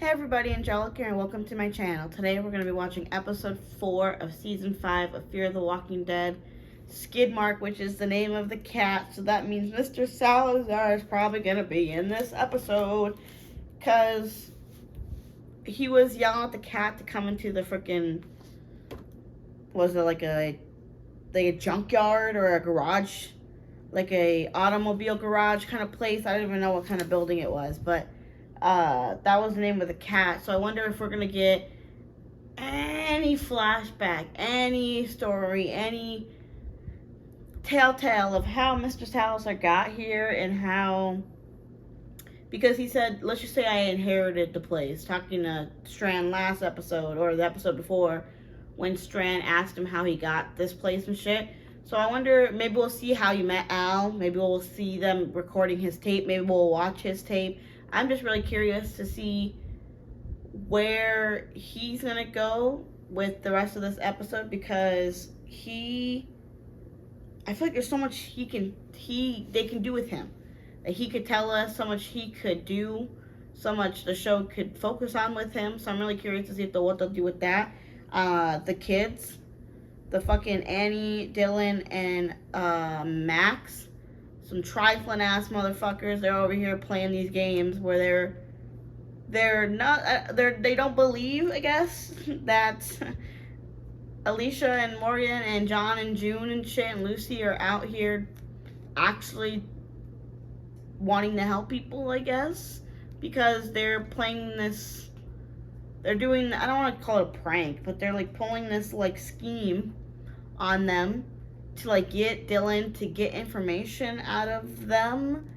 Hey everybody, Angelica here, and welcome to my channel. Today we're going to be watching episode 4 of season 5 of Fear the Walking Dead. Skidmark, which is the name of the cat, so that means Mr. Salazar is probably going to be in this episode, because he was yelling at the cat to come into the freaking, was it like a junkyard or a garage, like a automobile garage kind of place. I don't even know what kind of building it was, but that was the name of the cat. So I wonder if we're gonna get any flashback, any story, any telltale of how Mr. Salazar got here and how, because he said, let's just say I inherited the place, talking to Strand last episode or the episode before when Strand asked him how he got this place and shit. So I wonder, maybe we'll see how you met Al, maybe we'll see them recording his tape, maybe we'll watch his tape. I'm just really curious to see where he's gonna go with the rest of this episode, because I feel like there's so much they can do with him. Like, he could tell us so much, he could do so much the show could focus on with him. So I'm really curious to see what they'll do with that. The kids, the fucking Annie, Dylan, and Max, some trifling ass motherfuckers. They're over here playing these games where they don't believe, I guess, that Alicia and Morgan and John and June and shit and Lucy are out here actually wanting to help people, I guess, because they're playing this, they're doing, I don't want to call it a prank, but they're like pulling this like scheme on them to like get Dylan to get information out of them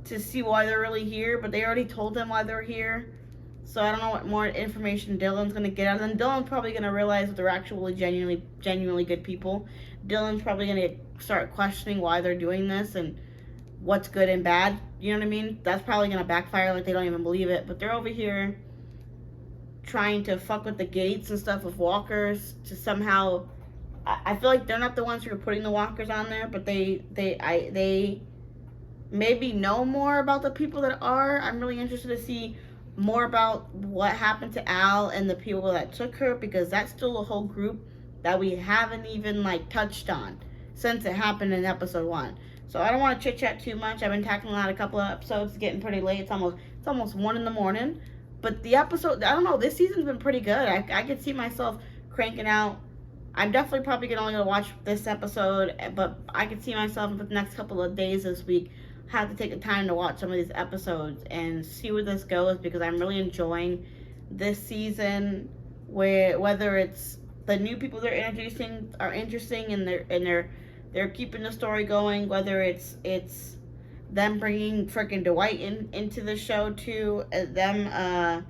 to see why they're really here, but they already told them why they're here. So I don't know what more information Dylan's gonna get out of them. Dylan's probably gonna realize that they're actually genuinely good people. Dylan's probably gonna start questioning why they're doing this and what's good and bad. You know what I mean? That's probably gonna backfire, like they don't even believe it. But they're over here trying to fuck with the gates and stuff with walkers to somehow. I feel like they're not the ones who are putting the walkers on there, but they maybe know more about the people that are. I'm really interested to see more about what happened to Al and the people that took her, because that's still a whole group that we haven't even like touched on since it happened in episode 1. So I don't want to chit chat too much. I've been tackling out a couple of episodes. It's getting pretty late. It's almost 1 in the morning. But the episode, I don't know, this season's been pretty good. I could see myself cranking out. I'm definitely probably only going to watch this episode, but I could see myself for the next couple of days this week have to take the time to watch some of these episodes and see where this goes, because I'm really enjoying this season, whether it's the new people they're introducing are interesting and they're keeping the story going, whether it's them bringing freaking Dwight into the show too, them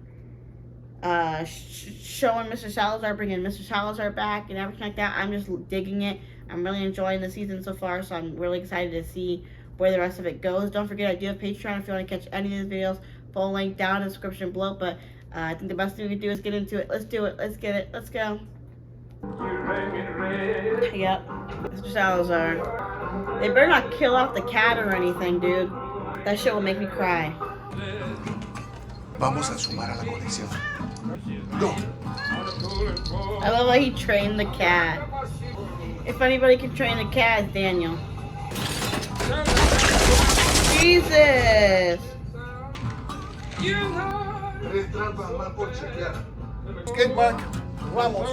showing Mr. Salazar, bringing Mr. Salazar back and everything like that. I'm just digging it. I'm really enjoying the season so far, so I'm really excited to see where the rest of it goes. Don't forget, I do have Patreon if you want to catch any of these videos. Full link down in the description below, but I think the best thing we can do is get into it. Let's do it. Let's get it. Let's go. Yep. Mr. Salazar. They better not kill off the cat or anything, dude. That shit will make me cry. Vamos a sumar a la colección. Go. I love how he trained the cat. If anybody can train a cat, it's Daniel. Jesus! Skidmark, vamos.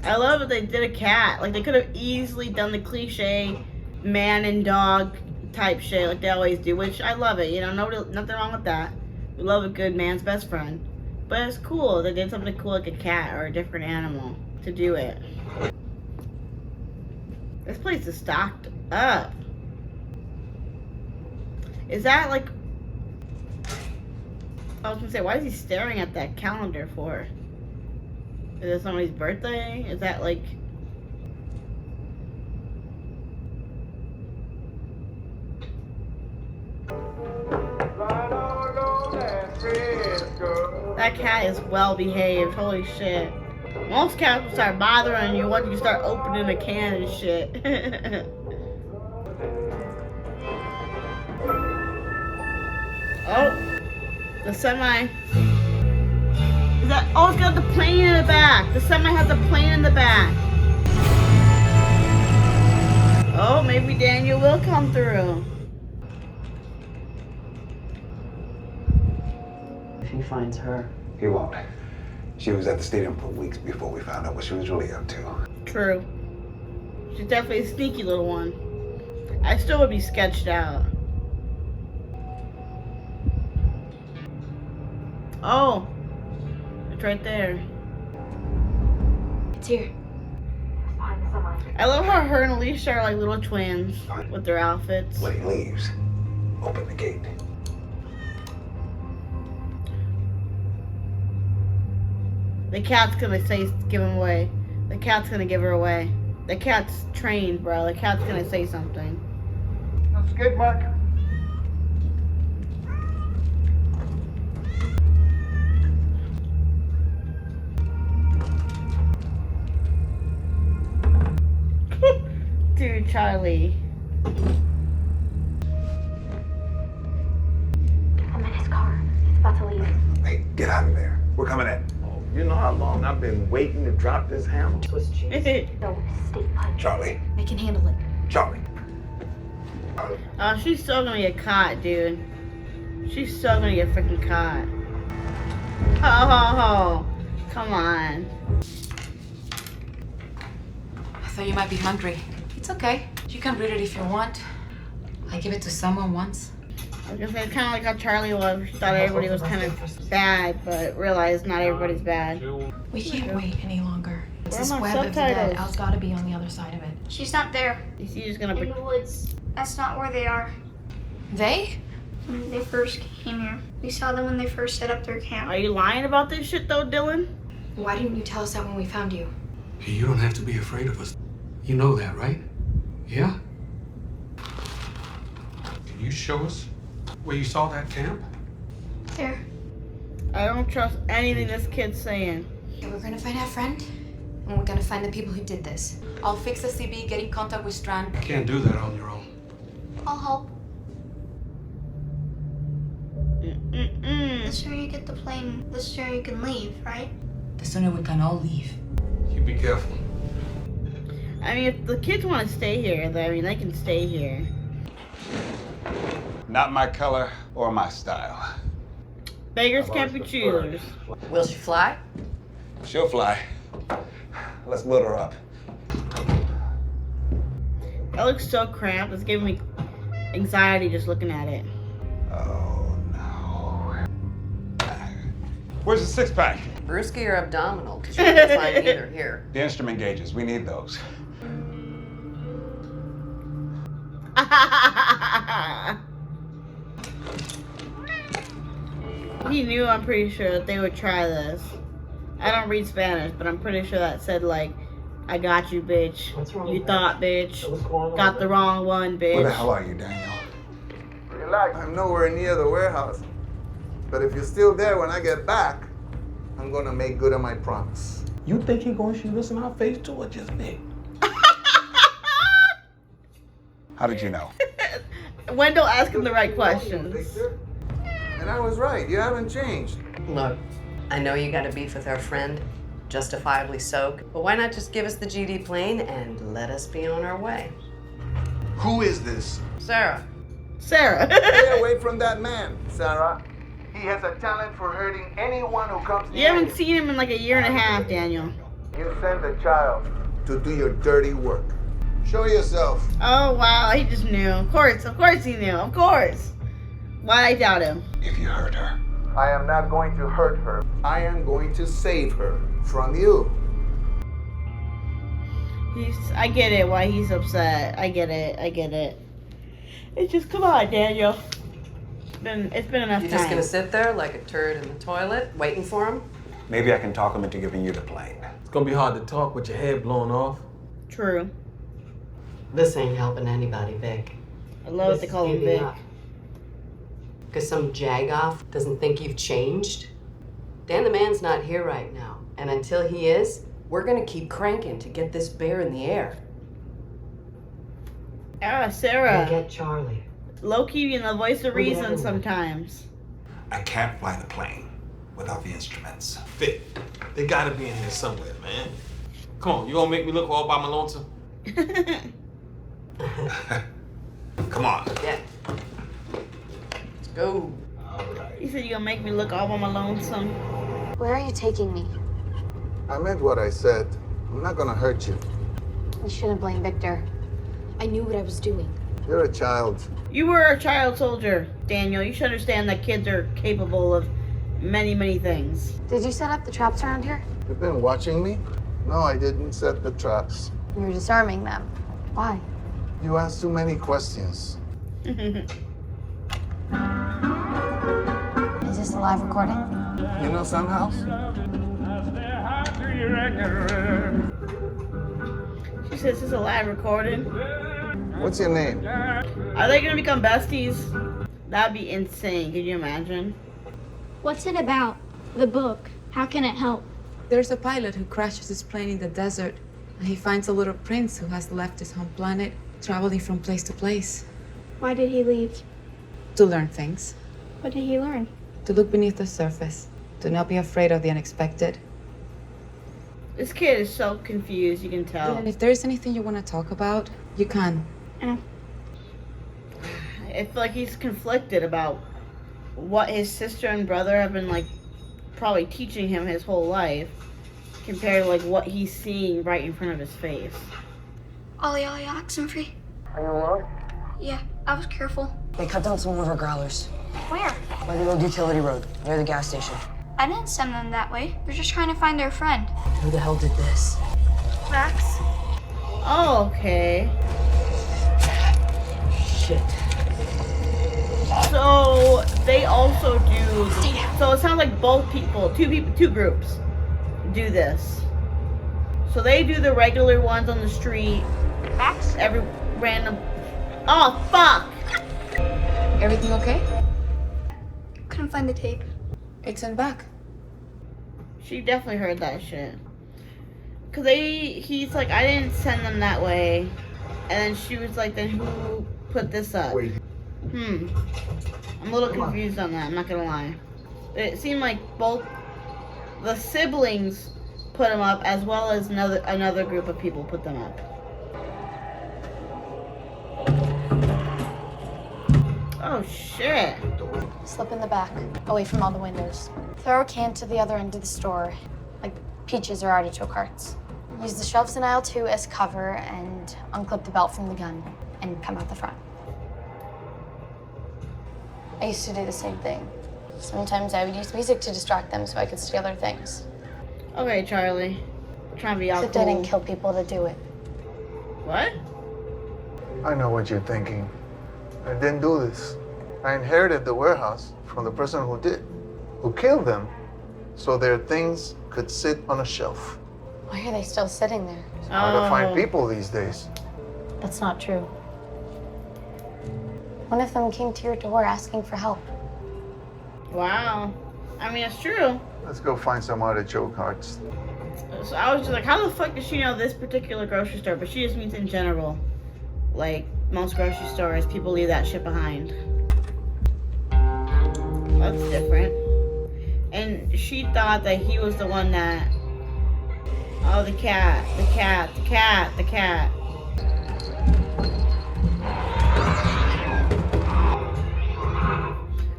I love that they did a cat. Like, they could have easily done the cliche man and dog type shit like they always do, which I love it. You know, nothing wrong with that. We love a good man's best friend. But it's cool. They did something cool like a cat or a different animal to do it. This place is stocked up. Is that like... I was gonna say, why is he staring at that calendar for? Is it somebody's birthday? Is that like... That cat is well behaved. Holy shit. Most cats will start bothering you once you start opening a can and shit. Oh, the semi. Is that? Oh, it's got the plane in the back. The semi has a plane in the back. Oh, maybe Daniel will come through. If he finds her. He won't. She was at the stadium for weeks before we found out what she was really up to. True. She's definitely a sneaky little one. I still would be sketched out. Oh, it's right there. It's here. Behind the semi. I love how her and Alicia are like little twins with their outfits. When he leaves, open the gate. The cat's gonna give him away. The cat's gonna give her away. The cat's trained, bro. The cat's gonna say something. Skidmark. Dude, Charlie. I'm in his car. He's about to leave. Hey, get out of there. We're coming in. Oh, you know how long I've been waiting to drop this hammer? Swiss cheese. No, stay put. Charlie. I can handle it. Charlie. Oh, she's still gonna get caught, dude. She's still gonna get freaking caught. Ho ho ho. Come on. I thought you might be hungry. It's okay. You can read it if you want. I gave it to someone once. I was gonna say, it's kind of like how Charlie was. She thought everybody was kind of bad, but realized not everybody's bad. We can't wait any longer. Where This are my web of the dead. subtitles? Al's gotta be on the other side of it. She's not there. Is he just gonna In be... the woods. That's not where they are. They? When they first came here. We saw them when they first set up their camp. Are you lying about this shit though, Dylan? Why didn't you tell us that when we found you? Hey, you don't have to be afraid of us. You know that, right? Yeah? Can you show us where you saw that camp? There. I don't trust anything this kid's saying. Okay, we're gonna find our friend, and we're gonna find the people who did this. I'll fix the CB, get in contact with Strand. You can't do that on your own. I'll help. The Mm-mm. sooner you get the plane, the sooner you can leave, right? The sooner we can all leave. You be careful. I mean, if the kids want to stay here, I mean, they can stay here. Not my color or my style. Beggars can't be choosers. Will she fly? She'll fly. Let's load her up. That looks so cramped. It's giving me anxiety just looking at it. Oh, no. Where's the six-pack? Brewski or abdominal? Because you can't find either here. The instrument gauges. We need those. He knew, I'm pretty sure, that they would try this. I don't read Spanish, but I'm pretty sure that said, like, I got you, bitch. What's wrong You with thought, bitch. What's going on? Got the wrong one, Where the bitch. hell are you, Daniel? Relax. I'm nowhere near the warehouse. But if you're still there when I get back, I'm gonna make good on my promise. You think he gonna shoot us in our face too, or just me? How did you know? Wendell asked him the right questions. Victor? And I was right. You haven't changed. Look, I know you got a beef with our friend, justifiably so, but why not just give us the GD plane and let us be on our way? Who is this? Sarah. Sarah. Stay away from that man, Sarah. He has a talent for hurting anyone who comes You near haven't seen him in like a year and a half, Daniel. You sent a child to do your dirty work. Show yourself. Oh, wow. He just knew. Of course he knew. Of course. Why I doubt him. If you hurt her. I am not going to hurt her. I am going to save her from you. I get it why he's upset. I get it. It's just, come on, Daniel. It's been enough You're time. just gonna sit there like a turd in the toilet, waiting for him? Maybe I can talk him into giving you the plane. It's gonna be hard to talk with your head blown off. True. This ain't helping anybody, Vic. I love what they call him Vic. Because some jagoff doesn't think you've changed? Dan the man's not here right now. And until he is, we're gonna keep cranking to get this bear in the air. Ah, Sarah. Get Charlie. Low-key being the voice of Who the reason other one? sometimes. I can't fly the plane without the instruments. Vic, they gotta be in here somewhere, man. Come on, you gonna make me look all by my lonesome? Come on. Yeah. Let's go. All right. You said you're gonna make me look all by my lonesome. Where are you taking me? I meant what I said. I'm not gonna hurt you. You shouldn't blame Victor. I knew what I was doing. You're a child. You were a child soldier, Daniel. You should understand that kids are capable of many, many things. Did you set up the traps around here? You've been watching me? No, I didn't set the traps. You were disarming them. Why? You asked too many questions. Is this a live recording? You know Sun House? She says this is a live recording. What's your name? Are they gonna become besties? That'd be insane. Can you imagine? What's it about? The book. How can it help? There's a pilot who crashes his plane in the desert, and he finds a little prince who has left his home planet, traveling from place to place Why did he leave? to learn things, What did he learn? to look beneath the surface, to not be afraid of the unexpected. This kid is so confused, you can tell. And if there is anything you want to talk about, you can. I feel like he's conflicted about what his sister and brother have been like probably teaching him his whole life compared to like what he's seeing right in front of his face. Ollie, Oxenfree. Are you alone? Yeah, I was careful. They cut down some more of our growlers Where? by the old utility road near the gas station. I didn't send them that way. They're just trying to find their friend. Who the hell did this? Max? Oh, okay. Shit. So they also do. So it sounds like both people, two groups, do this. So they do the regular ones on the street. Max? Every random. Oh fuck! Everything okay? Couldn't find the tape. It's in back. She definitely heard that shit. Cause he's like, I didn't send them that way, and then she was like, then who put this up? Wait. I'm a little confused on that. I'm not gonna lie. It seemed like both the siblings put them up, as well as another group of people put them up. Oh shit! Slip in the back, away from all the windows. Throw a can to the other end of the store, like peaches or artichoke hearts. Use the shelves in aisle 2 as cover and unclip the belt from the gun and come out the front. I used to do the same thing. Sometimes I would use music to distract them so I could steal their things. Okay, Charlie. Trying to be all Except I didn't cool. kill people to do it. What? I know what you're thinking. I didn't do this. I inherited the warehouse from the person who did, who killed them so their things could sit on a shelf. Why are they still sitting there? It's hard to find people these days. That's not true. One of them came to your door asking for help. Wow. I mean, it's true. Let's go find some artichoke hearts. So I was just like, how the fuck does she know this particular grocery store? But she just means in general. Like, most grocery stores, people leave that shit behind. That's different. And she thought that he was the one that... Oh, the cat.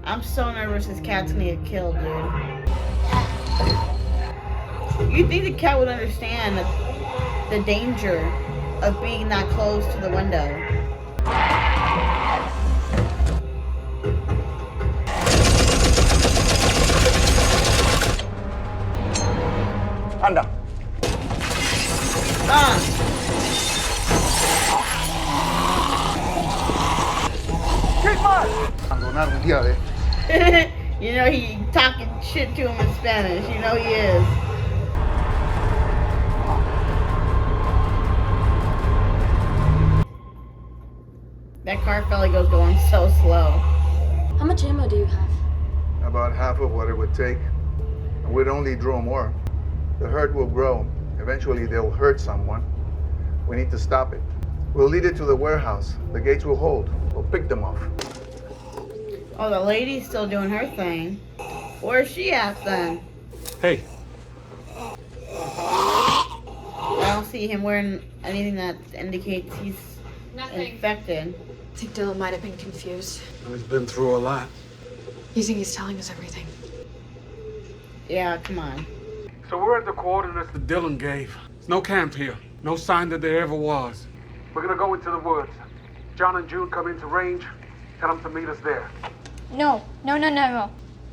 I'm so nervous this cat's gonna get killed, dude. You'd think the cat would understand the danger of being that close to the window. Anda. Skidmark! Abandonar un día de... You know he talking shit to him in Spanish. You know he is. That car fella goes going so slow. How much ammo do you have? About half of what it would take. And we'd only draw more. The herd will grow. Eventually they'll hurt someone. We need to stop it. We'll lead it to the warehouse. The gates will hold. We'll pick them off. Oh, the lady's still doing her thing. Where's she at then? Hey. I don't see him wearing anything that indicates he's infected. I think Dylan might have been confused. He's been through a lot. You think he's telling us everything? Yeah, come on. So we're at the coordinates that Dylan gave. There's no camp here. No sign that there ever was. We're gonna go into the woods. John and June come into range. Tell them to meet us there. No.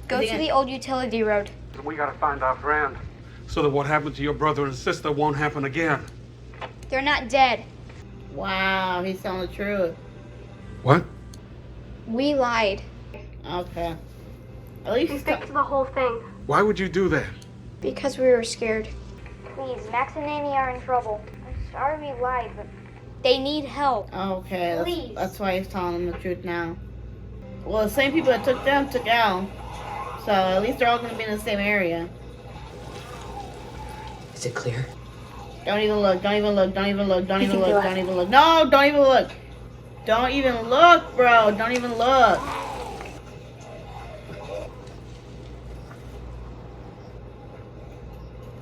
Go to the old utility road. We gotta find our friend. So that what happened to your brother and sister won't happen again. They're not dead. Wow, he's telling the truth. What? We lied. Okay. At least We fixed the whole thing. Why would you do that? Because we were scared. Please, Max and Amy are in trouble. I'm sorry we lied, but they need help. Okay, Please. that's why he's telling them the truth now. Well, the same people that took them took Al. So at least they're all going to be in the same area. Is it clear? Don't even look, don't even look, don't even look, don't You even can do look, it. don't even look. No, don't even look. Don't even look, bro. Don't even look.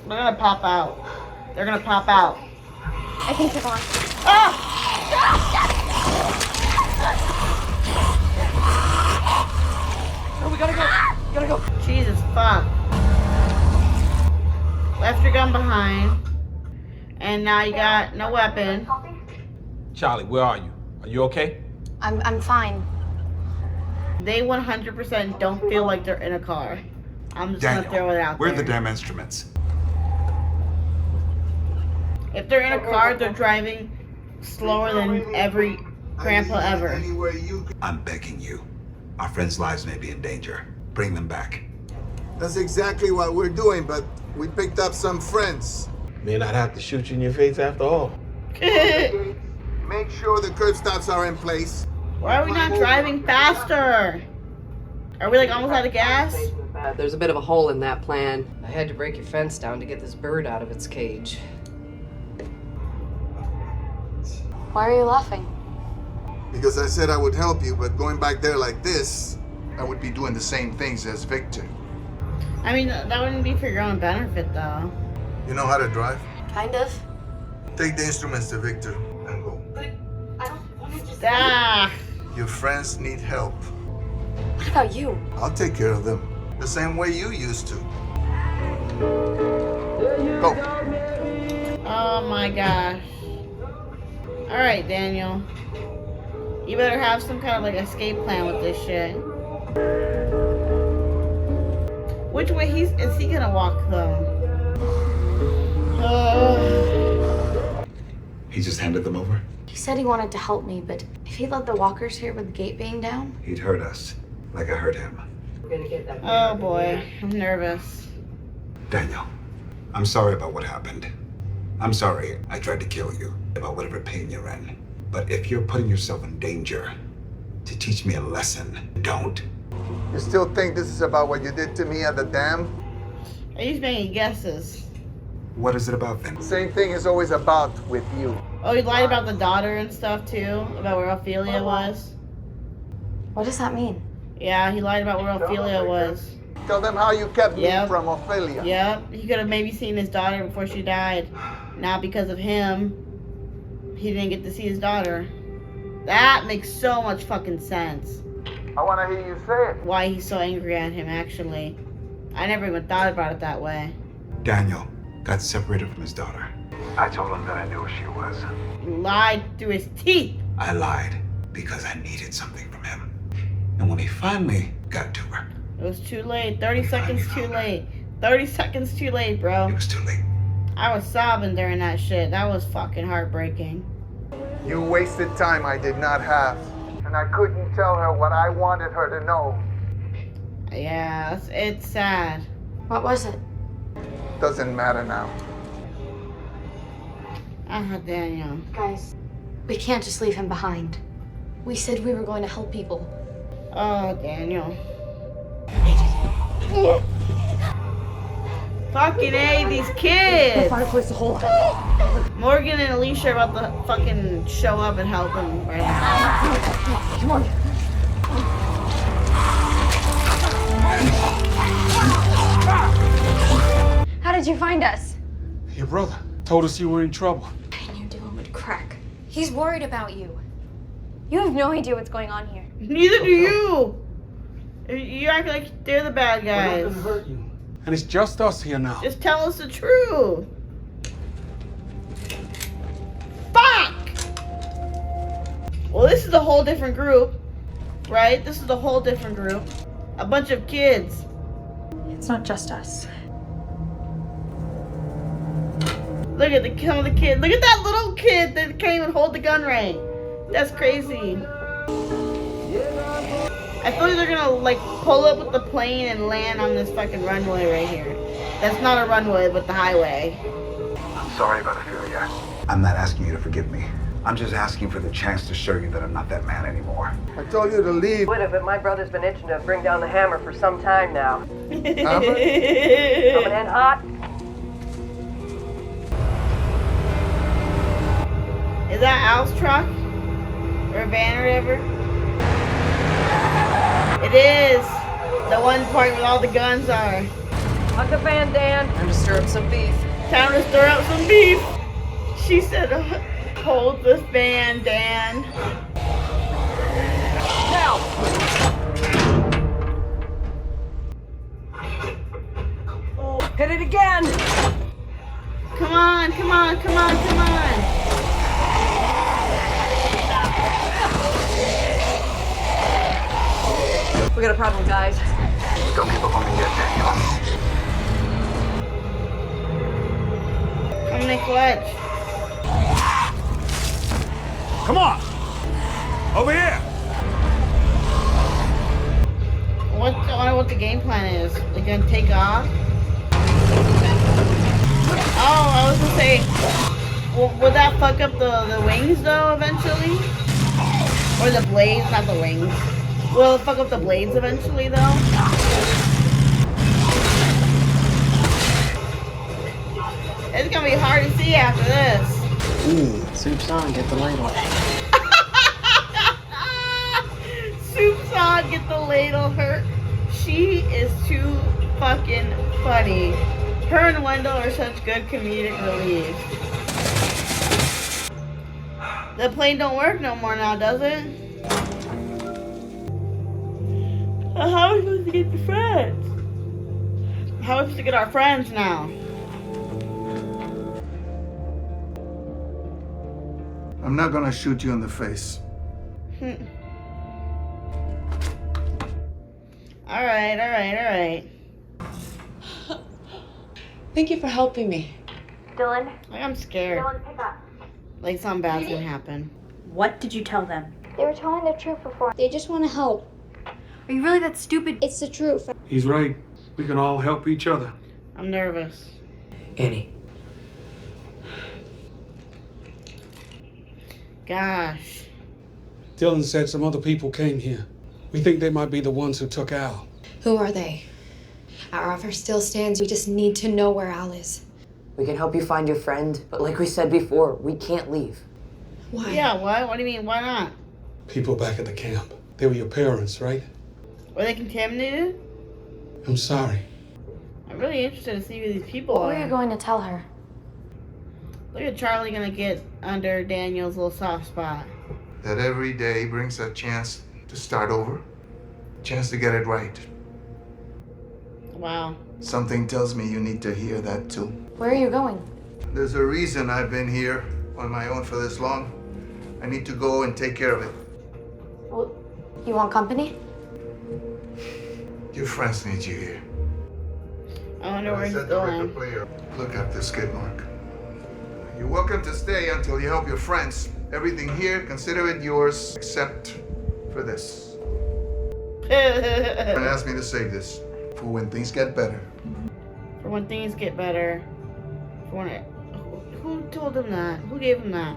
They're gonna pop out. They're gonna pop out. I think they're gone. Ah! Oh, we gotta go. We gotta go. Jesus fuck. Left your gun behind. And now you got no weapon. Charlie, where are you? Are you okay? I'm fine. They 100% don't feel like they're in a car. I'm just gonna throw it out where are there. the damn instruments? If they're in a car, they're driving slower than every grandpa ever. I'm begging you. Our friends' lives may be in danger. Bring them back. That's exactly what we're doing, but we picked up some friends. May not have to shoot you in your face after all. Make sure the curb stops are in place. Why are we not driving faster? Are we like almost out of gas? There's a bit of a hole in that plan. I had to break your fence down to get this bird out of its cage. Why are you laughing? Because I said I would help you, but going back there like this, I would be doing the same things as Victor. I mean, that wouldn't be for your own benefit, though. You know how to drive? Kind of. Take the instruments to Victor and go. Ah! Your friends need help. What about you? I'll take care of them. The same way you used to. Go. Oh my gosh. Alright, Daniel. You better have some kind of like escape plan with this shit. Which way is he gonna walk though? He just handed them over? He said he wanted to help me, but if he let the walkers here with the gate being down, He'd hurt us, like I hurt him. We're gonna get that. Oh boy, I'm nervous. Daniel, I'm sorry about what happened. I'm sorry I tried to kill you, about whatever pain you're in. But if you're putting yourself in danger to teach me a lesson, don't. You still think this is about what you did to me at the dam? Are you making guesses? What is it about then? Same thing is always about with you. Oh, he lied about the daughter and stuff too? About where Ophelia was? what does that mean? Yeah, he lied about where Ophelia was. Tell them how you kept Yep. me from Ophelia. Yep, he could have maybe seen his daughter before she died. Not because of him, he didn't get to see his daughter. That makes so much fucking sense. I want to hear you say it. Why he's so angry at him, actually. I never even thought about it that way. Daniel got separated from his daughter. I told him that I knew where she was. Lied through his teeth. I lied because I needed something from him. And when he finally got to her, It was too late. 30 seconds too late. 30 seconds too late, bro. it was too late. I was sobbing during that shit. That was fucking heartbreaking. You wasted time I did not have. And I couldn't tell her what I wanted her to know. Yeah, it's sad. What was it? Doesn't matter now. Daniel. Guys, we can't just leave him behind. We said we were going to help people. Oh, Daniel. Fucking A, these kids! Fireplace the whole Morgan and Alicia are about to fucking show up and help him right now. Come on. did you find us? Your brother told us you were in trouble. And you're dealing with crack. He's worried about you. You have no idea what's going on here. Neither do you. You act like they're the bad We're guys. not gonna hurt you. And it's just us here now. Just tell us the truth. Fuck! Well, this is a whole different group, right? This is a whole different group. A bunch of kids. It's not just us. Look at some of the kids. Look at that little kid that can't even hold the gun right. That's crazy. I feel like they're gonna like pull up with the plane and land on this fucking runway right here. That's not a runway, but the highway. I'm sorry about Ophelia. I'm not asking you to forgive me. I'm just asking for the chance to show you that I'm not that man anymore. I told you to leave. Would have, but my brother's been itching to bring down the hammer for some time now. Hammer? Coming in hot. Is that Al's truck? Or a van or whatever? It is! The one part where all the guns are. Huck the van, Dan. Time to stir up some beef. Time to stir up some beef! She said, hold this van, Dan. Now! Hit it again! Come on, come on, come on, come on! We got a problem, guys. Don't give up on me yet, Daniel. Come in the clutch. Come on! Over here! I wonder what the game plan is. They're gonna take off? Oh, I was gonna say, would that fuck up the wings though eventually? Or the blades, not the wings. Will it fuck up the blades eventually though? It's gonna be hard to see after this. Soup's on, get the ladle. Soup's on, get the ladle. She is too fucking funny. Her and Wendell are such good comedic relief. The plane don't work no more now, does it? How are we supposed to get the friends? How are we supposed to get our friends now? I'm not gonna shoot you in the face. Alright, alright, alright. Thank you for helping me. Dylan? I'm scared. Dylan, pick up. Like something bad's gonna happen. What did you tell them? They were telling the truth before. They just want to help. Are you really that stupid? It's the truth. He's right. We can all help each other. I'm nervous. Annie. Gosh. Dylan said some other people came here. We think they might be the ones who took Al. Who are they? Our offer still stands. We just need to know where Al is. We can help you find your friend, but like we said before, we can't leave. Why? Yeah, what? What do you mean? Why not? People back at the camp. They were your parents, right? Were they contaminated? I'm sorry. I'm really interested to see who these people What are. were you going to tell her? Look at Charlie gonna get under Daniel's little soft spot. That every day brings a chance to start over, chance to get it right. Wow. Something tells me you need to hear that too. Where are you going? There's a reason I've been here on my own for this long. I need to go and take care of it. Well, you want company? Your friends need you here. I wonder where I he's said the record going. player, look after Skidmark. You're welcome to stay until you help your friends. Everything here, consider it yours, except for this. And asked me to say this for when things get better. For when things get better. For when it, who told him that? Who gave him that?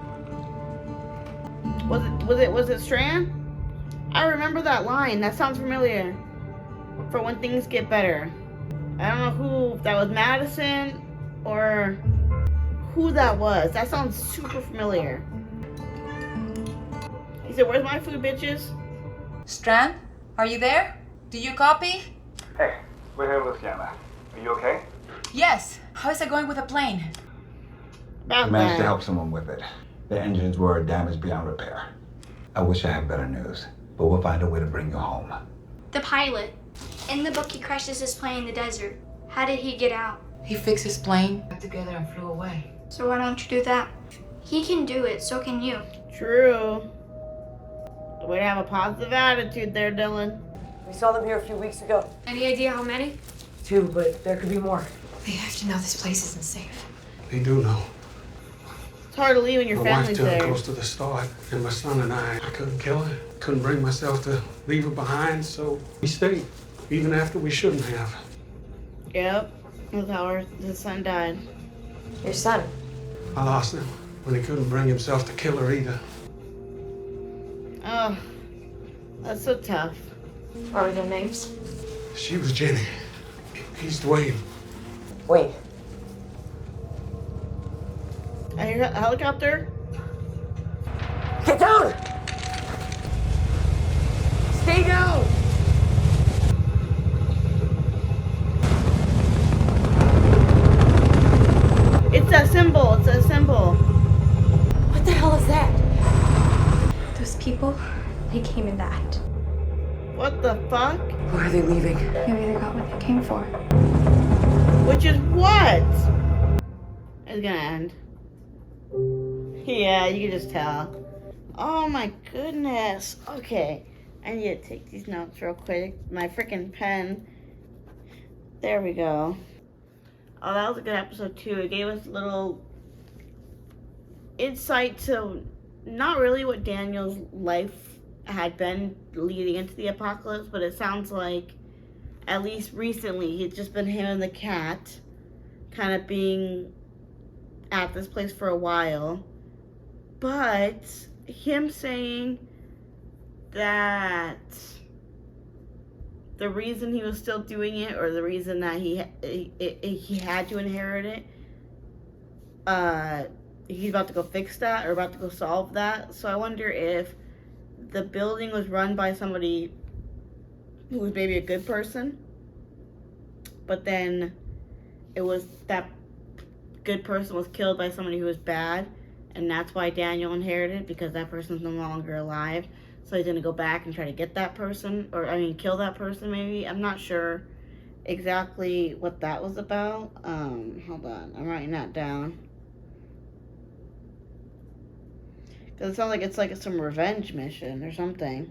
Was it Strand? I remember that line. That sounds familiar. For when things get better. I don't know who, if that was Madison or who that was. That sounds super familiar. He said, "Where's my food, bitches?" Strand, are you there? Do you copy? Hey, we're here, Luciana. Are you okay? Yes. How is it going with the plane? I managed to help someone with it. The engines were damaged beyond repair. I wish I had better news, but we'll find a way to bring you home. The pilot. In the book, he crashes his plane in the desert. How did he get out? He fixed his plane, got together, and flew away. So why don't you do that? He can do it, so can you. True. Way to have a positive attitude there, Dylan. We saw them here a few weeks ago. Any idea how many? 2, but there could be more. They have to know this place isn't safe. They do know. It's hard to leave when your My wife family's turned there. close to the start, and my son and I couldn't kill her. Couldn't bring myself to leave her behind, so we stayed, even after we shouldn't have. Yep. That's how his son died. Your son. I lost him when he couldn't bring himself to kill her either. Oh, that's so tough. What were their names? She was Jenny. He's Dwayne. Wait. I hear a helicopter. Get down! Stay down! It's a symbol. It's a symbol. What the hell is that? Those people, they came in that. What the fuck? Why are they leaving? Maybe they got what they came for. Which is what? It's gonna end. Yeah, you can just tell. Oh my goodness. Okay. I need to take these notes real quick. My freaking pen. There we go. Oh, that was a good episode too. It gave us a little insight to not really what Daniel's life had been leading into the apocalypse, but it sounds like at least recently it's just been him and the cat kind of being at this place for a while. But him saying that the reason he was still doing it, or the reason that he had to inherit it, he's about to go fix that, or about to go solve that. So I wonder if the building was run by somebody who was maybe a good person, but then it was that good person was killed by somebody who was bad, and that's why Daniel inherited, because that person's no longer alive. So he's gonna go back and try to get that person, or kill that person maybe. I'm not sure exactly what that was about. Hold on, I'm writing that down. Because it sounds like it's like some revenge mission or something.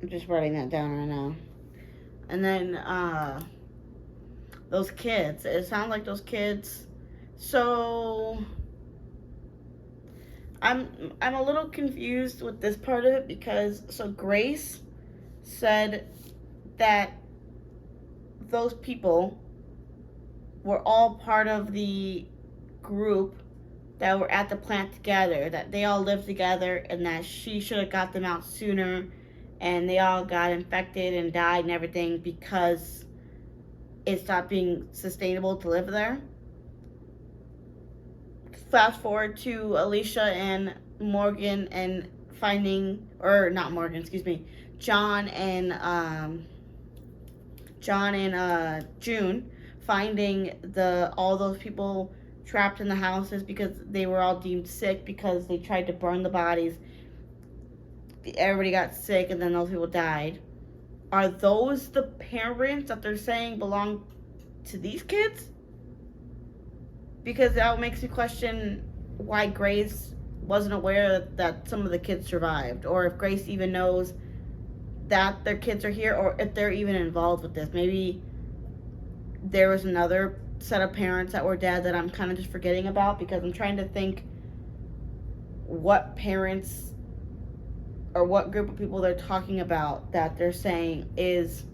I'm just writing that down right now. And then, those kids. It sounds like those kids. So I'm a little confused with this part of it, because so Grace said that those people were all part of the group that were at the plant together, that they all lived together, and that she should have got them out sooner, and they all got infected and died and everything because it stopped being sustainable to live there. Fast forward to Alicia and Morgan and finding, or not Morgan, excuse me, John and June finding all those people trapped in the houses because they were all deemed sick because they tried to burn the bodies. Everybody got sick and then those people died. Are those the parents that they're saying belong to these kids? Because that makes me question why Grace wasn't aware that some of the kids survived, or if Grace even knows that their kids are here, or if they're even involved with this. Maybe there was another set of parents that were dead that I'm kind of just forgetting about, because I'm trying to think what parents or what group of people they're talking about that they're saying is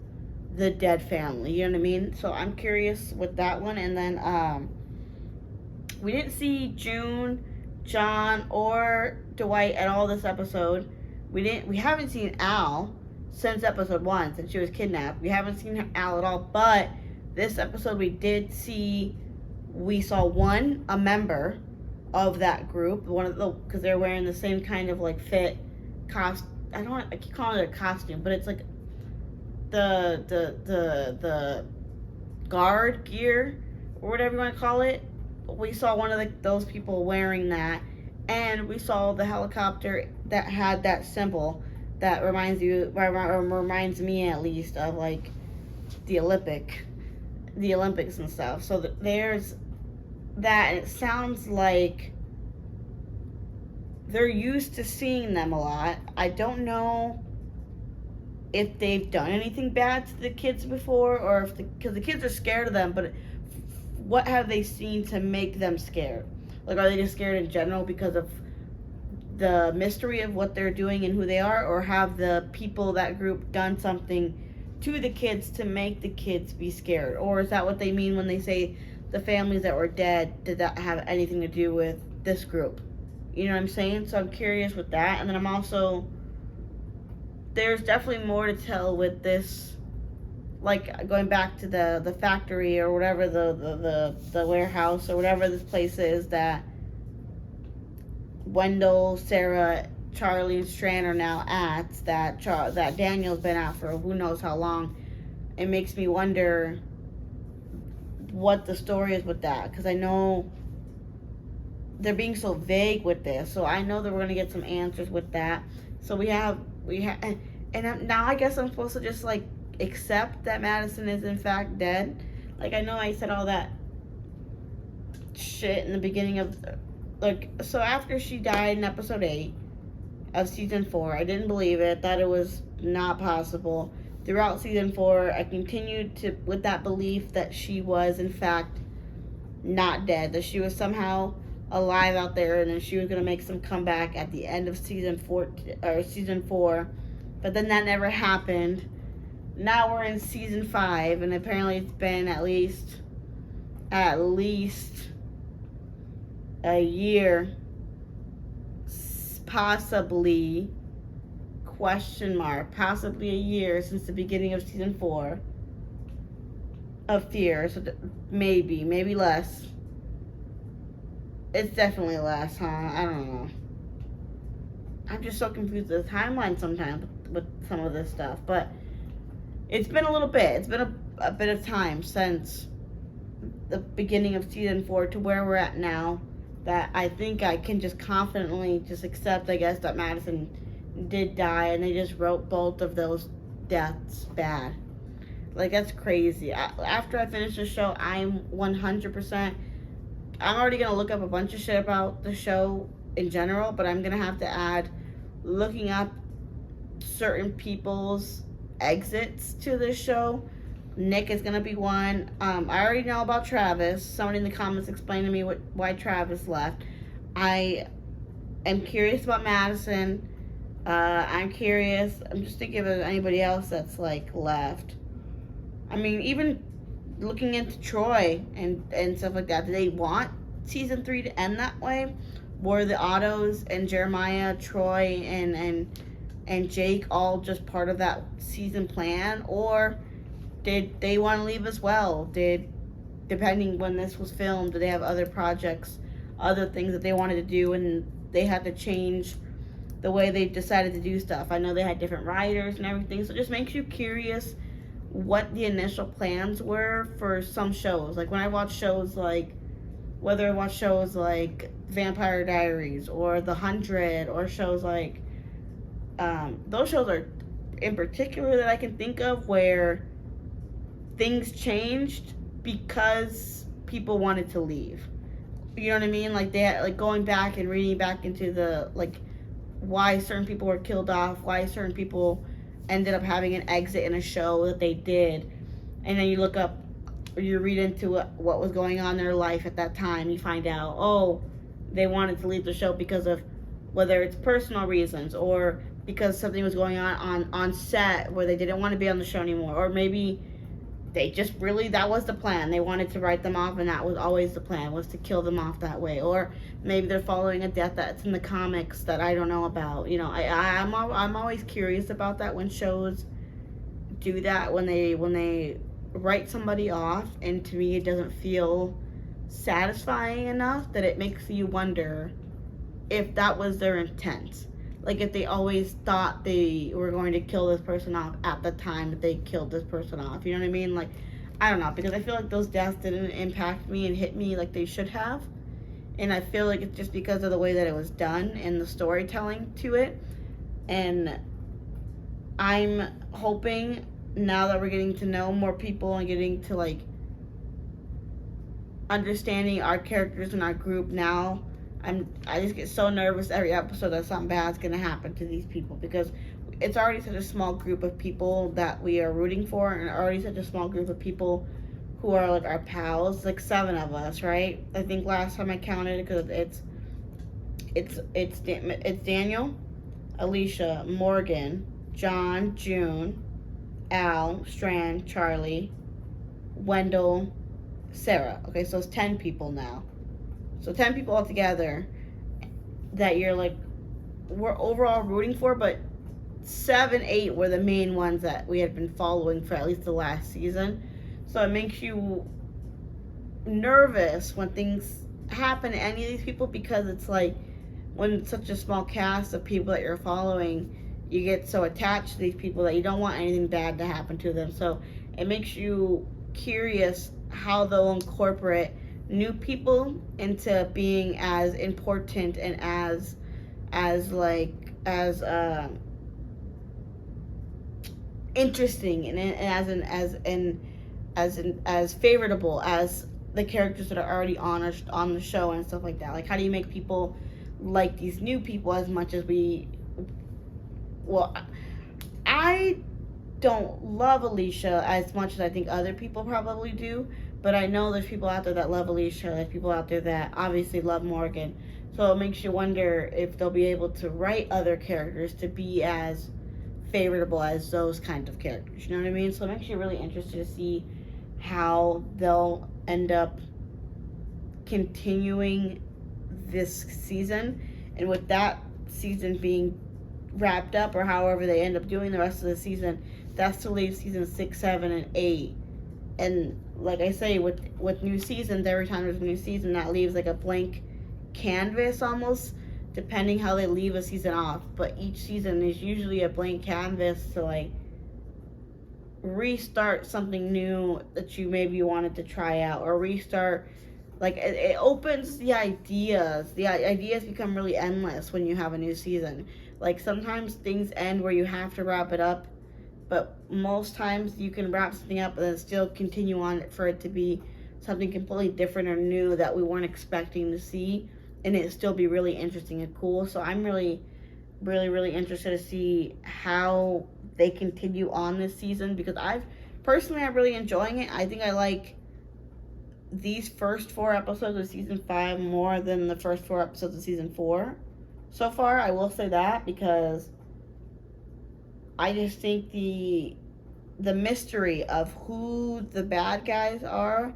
the dead family, you know what I mean? So I'm curious with that one. And then we didn't see June, John, or Dwight at all this episode. We haven't seen Al since episode 1, since she was kidnapped. We haven't seen Al at all, but this episode we saw a member of that group, because they're wearing the same kind of like fit I keep calling it a costume, but it's like the guard gear or whatever you want to call it. We saw one of those people wearing that, and we saw the helicopter that had that symbol that reminds me at least of like the Olympics and stuff. So there's that, and it sounds like they're used to seeing them a lot. I don't know if they've done anything bad to the kids before, or if because the kids are scared of them, but what have they seen to make them scared? Like, are they just scared in general because of the mystery of what they're doing and who they are, or have the people, that group, done something to the kids to make the kids be scared? Or is that what they mean when they say the families that were dead did that have anything to do with this group? You know what I'm saying? So I'm curious with that. And then I'm also, there's definitely more to tell with this, like going back to the factory or whatever, the warehouse or whatever this place is that Wendell, Sarah, Charlie, and Strand are now at, that Daniel's been at for who knows how long. It makes me wonder what the story is with that, because I know they're being so vague with this, so I know that we're gonna get some answers with that. So we have, now I guess I'm supposed to just like accept that Madison is in fact dead. Like, I know I said all that shit in the beginning of, like, so after she died in episode 8 of season 4, I didn't believe it, thought it was not possible. Throughout season 4, I continued with that belief that she was in fact not dead, that she was somehow alive out there, and then she was gonna make some comeback at the end of season 4, but then that never happened. Now we're in season 5, and apparently it's been at least a year, possibly, possibly a year since the beginning of season 4 of Fear. So maybe less. It's definitely less, huh? I don't know. I'm just so confused with the timeline sometimes with some of this stuff, but it's been a little bit. It's been a bit of time since the beginning of season 4 to where we're at now, that I think I can just confidently just accept, I guess, that Madison did die, and they just wrote both of those deaths bad. Like, that's crazy. After I finish the show, I'm 100%, I'm already going to look up a bunch of shit about the show in general, but I'm going to have to add looking up certain people's exits to this show. Nick is gonna be one. I already know about Travis. Somebody in the comments explained to me why Travis left. I am curious about Madison. I'm curious. I'm just thinking of anybody else that's like left. I mean, even looking into Troy and stuff like that. Do they want season 3 to end that way? Were the Ottos and Jeremiah, Troy, and Jake all just part of that season plan, or did they want to leave as well? Depending when this was filmed, did they have other projects, other things that they wanted to do, and they had to change the way they decided to do stuff? I know they had different writers and everything, so it just makes you curious what the initial plans were for some shows. Like when I watch shows like, whether I watch shows like Vampire Diaries or The 100 or shows like, those shows are in particular that I can think of where things changed because people wanted to leave. You know what I mean? Like they had, like going back and reading back into the, like, why certain people were killed off, why certain people ended up having an exit in a show that they did, and then you look up or you read into what was going on in their life at that time. You find out, oh, they wanted to leave the show because of whether it's personal reasons or because something was going on set where they didn't want to be on the show anymore, or maybe they just really, that was the plan. They wanted to write them off, and that was always the plan, was to kill them off that way. Or maybe they're following a death that's in the comics that I don't know about. You know, I'm always curious about that when shows do that, when they write somebody off, and to me it doesn't feel satisfying enough that it makes you wonder if that was their intent. Like if they always thought they were going to kill this person off at the time that they killed this person off. You know what I mean? Like, I don't know, because I feel like those deaths didn't impact me and hit me like they should have. And I feel like it's just because of the way that it was done and the storytelling to it. And I'm hoping now that we're getting to know more people and getting to like understanding our characters in our group now, I just get so nervous every episode that something bad's gonna happen to these people, because it's already such a small group of people that we are rooting for, and already such a small group of people who are like our pals, like 7 of us, right? I think last time I counted, because it's Daniel, Alicia, Morgan, John, June, Al, Strand, Charlie, Wendell, Sarah. Okay, so it's 10 people now. So 10 people altogether that you're like, we're overall rooting for, but 7, 8 were the main ones that we had been following for at least the last season. So it makes you nervous when things happen to any of these people, because it's like, when it's such a small cast of people that you're following, you get so attached to these people that you don't want anything bad to happen to them. So it makes you curious how they'll incorporate new people into being as important and as interesting and as favorable as the characters that are already on the show and stuff like that. Like, how do you make people like these new people as much as we? Well, I don't love Alicia as much as I think other people probably do, but I know there's people out there that love Alicia. There's people out there that obviously love Morgan. So it makes you wonder if they'll be able to write other characters to be as favorable as those kinds of characters. You know what I mean? So it makes you really interested to see how they'll end up continuing this season. And with that season being wrapped up, or however they end up doing the rest of the season, that's to leave season 6, 7, and 8. And like I say, with new seasons, every time there's a new season, that leaves like a blank canvas almost, depending how they leave a season off. But each season is usually a blank canvas to like restart something new that you maybe wanted to try out, or restart. Like, it opens the ideas. The ideas become really endless when you have a new season. Like, sometimes things end where you have to wrap it up, but most times you can wrap something up and then still continue on for it to be something completely different or new that we weren't expecting to see, and it still be really interesting and cool. So I'm really, really, really interested to see how they continue on this season, because I'm really enjoying it. I think I like these first 4 episodes of season 5 more than the first 4 episodes of season 4 so far. I will say that, because I just think the mystery of who the bad guys are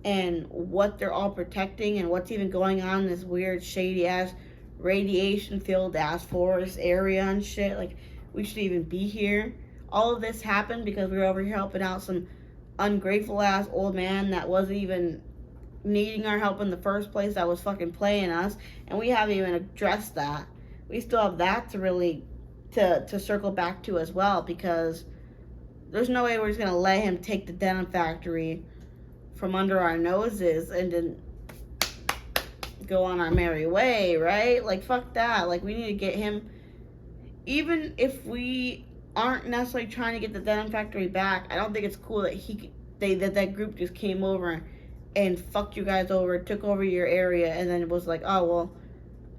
and what they're all protecting and what's even going on in this weird shady ass radiation filled ass forest area and shit, like, we should even be here. All of this happened because we were over here helping out some ungrateful ass old man that wasn't even needing our help in the first place, that was fucking playing us, and we haven't even addressed that. We still have that to really to circle back to as well, because there's no way we're just gonna let him take the denim factory from under our noses and then go on our merry way, right? Like, fuck that. Like, we need to get him, even if we aren't necessarily trying to get the denim factory back. I don't think it's cool that that group just came over and fucked you guys over, took over your area, and then it was like, oh, well,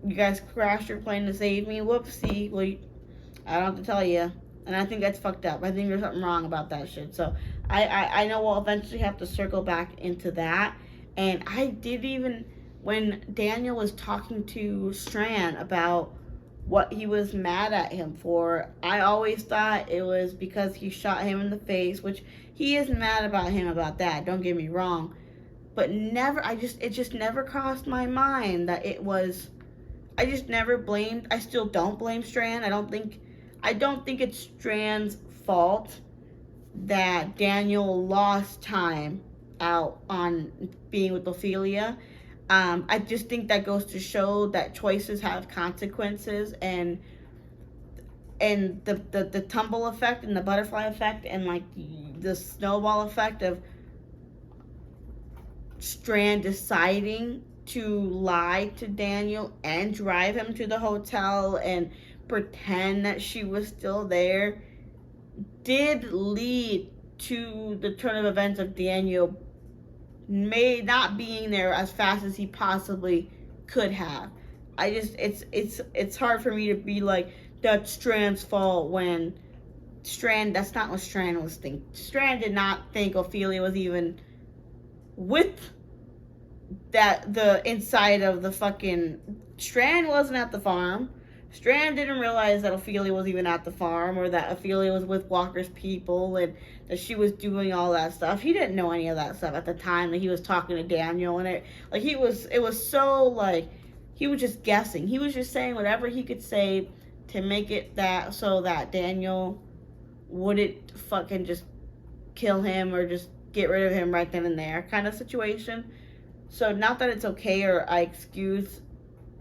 you guys crashed your plane to save me. Whoopsie. Well, I don't have to tell you. And I think that's fucked up. I think there's something wrong about that shit. So I know we'll eventually have to circle back into that. And I did even, when Daniel was talking to Strand about what he was mad at him for, I always thought it was because he shot him in the face, which he is mad about him about that, don't get me wrong. But it just never crossed my mind that it was, I just never blamed, I still don't blame Strand. I don't think it's Strand's fault that Daniel lost time out on being with Ophelia. I just think that goes to show that choices have consequences, and and the tumble effect and the butterfly effect and like the snowball effect of Strand deciding to lie to Daniel and drive him to the hotel and pretend that she was still there did lead to the turn of events of Daniel may not being there as fast as he possibly could have. I just it's hard for me to be like that's Strand's fault when that's not what Strand was thinking. Strand did not think Ophelia was even with the inside of the fucking Strand wasn't at the farm. Strand didn't realize that Ophelia was even at the farm or that Ophelia was with Walker's people and that she was doing all that stuff. He didn't know any of that stuff at the time that he was talking to Daniel and it was so like he was just guessing. He was just saying whatever he could say to make it that so that Daniel wouldn't fucking just kill him or just get rid of him right then and there kind of situation. So not that it's okay or I excuse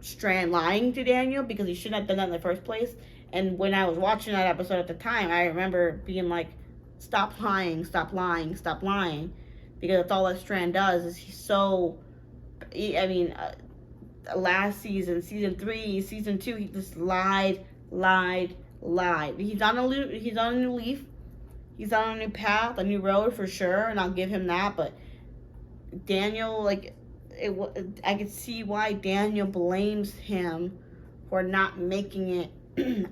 Strand lying to Daniel because he shouldn't have done that in the first place. And when I was watching that episode at the time, I remember being like, stop lying, stop lying, stop lying. Because that's all that Strand does is he's so, last season, season 3, season 2, he just lied. He's on a new leaf. He's on a new path, a new road for sure, and I'll give him that. But Daniel, I could see why Daniel blames him for not making it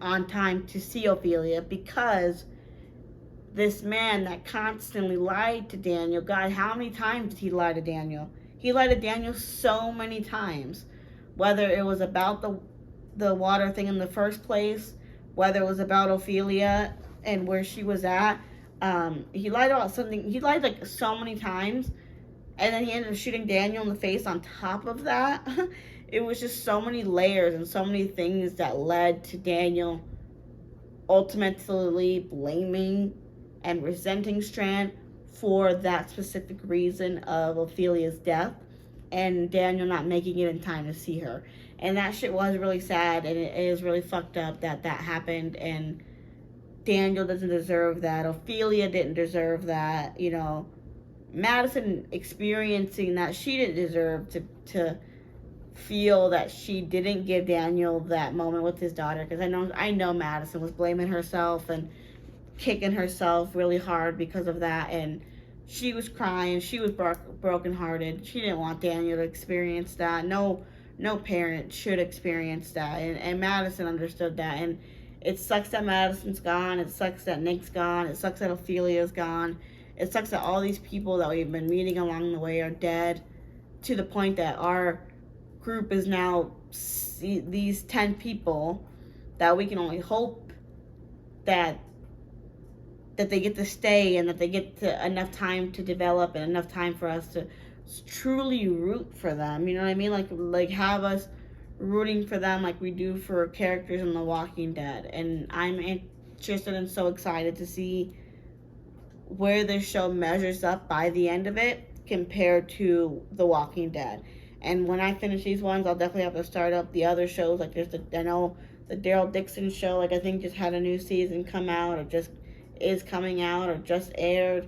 on time to see Ophelia because this man that constantly lied to Daniel, God, how many times did he lie to Daniel? He lied to Daniel so many times, whether it was about the water thing in the first place, whether it was about Ophelia and where she was at. He lied about something. He lied like so many times. And then he ended up shooting Daniel in the face on top of that. It was just so many layers and so many things that led to Daniel ultimately blaming and resenting Strand for that specific reason of Ophelia's death and Daniel not making it in time to see her. And that shit was really sad and it is really fucked up that happened and Daniel doesn't deserve that. Ophelia didn't deserve that, Madison experiencing that she didn't deserve to feel that she didn't give Daniel that moment with his daughter because I know Madison was blaming herself and kicking herself really hard because of that and she was crying, she was brokenhearted. She didn't want Daniel to experience that. No parent should experience that and Madison understood that and it sucks that Madison's gone, it sucks that Nick's gone, it sucks that Ophelia's gone. It sucks that all these people that we've been meeting along the way are dead to the point that our group is now these 10 people that we can only hope that they get to stay and that they get enough time to develop and enough time for us to truly root for them. You know what I mean? Like have us rooting for them like we do for characters in The Walking Dead. And I'm interested and so excited to see where this show measures up by the end of it compared to The Walking Dead. And when I finish these ones, I'll definitely have to start up the other shows. Like I know the Daryl Dixon show, I think just had a new season come out or just is coming out or just aired.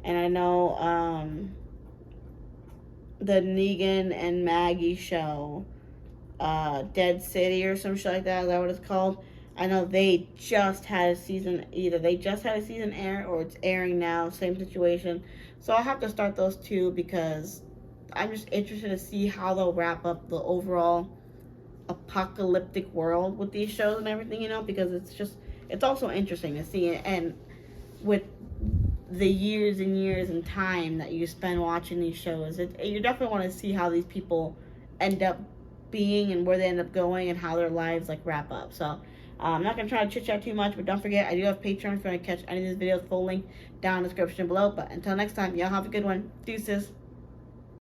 And I know the Negan and Maggie show, Dead City or some shit like that. Is that what it's called? I know they just had a season, either they just had a season air or it's airing now, same situation. So I'll have to start those two because I'm just interested to see how they'll wrap up the overall apocalyptic world with these shows and everything, because it's also interesting to see it. And with the years and years and time that you spend watching these shows, you definitely want to see how these people end up being and where they end up going and how their lives wrap up. So I'm not going to try to chit-chat too much, but don't forget, I do have Patreon if you want to catch any of these videos, full link down in the description below. But until next time, y'all have a good one. Deuces.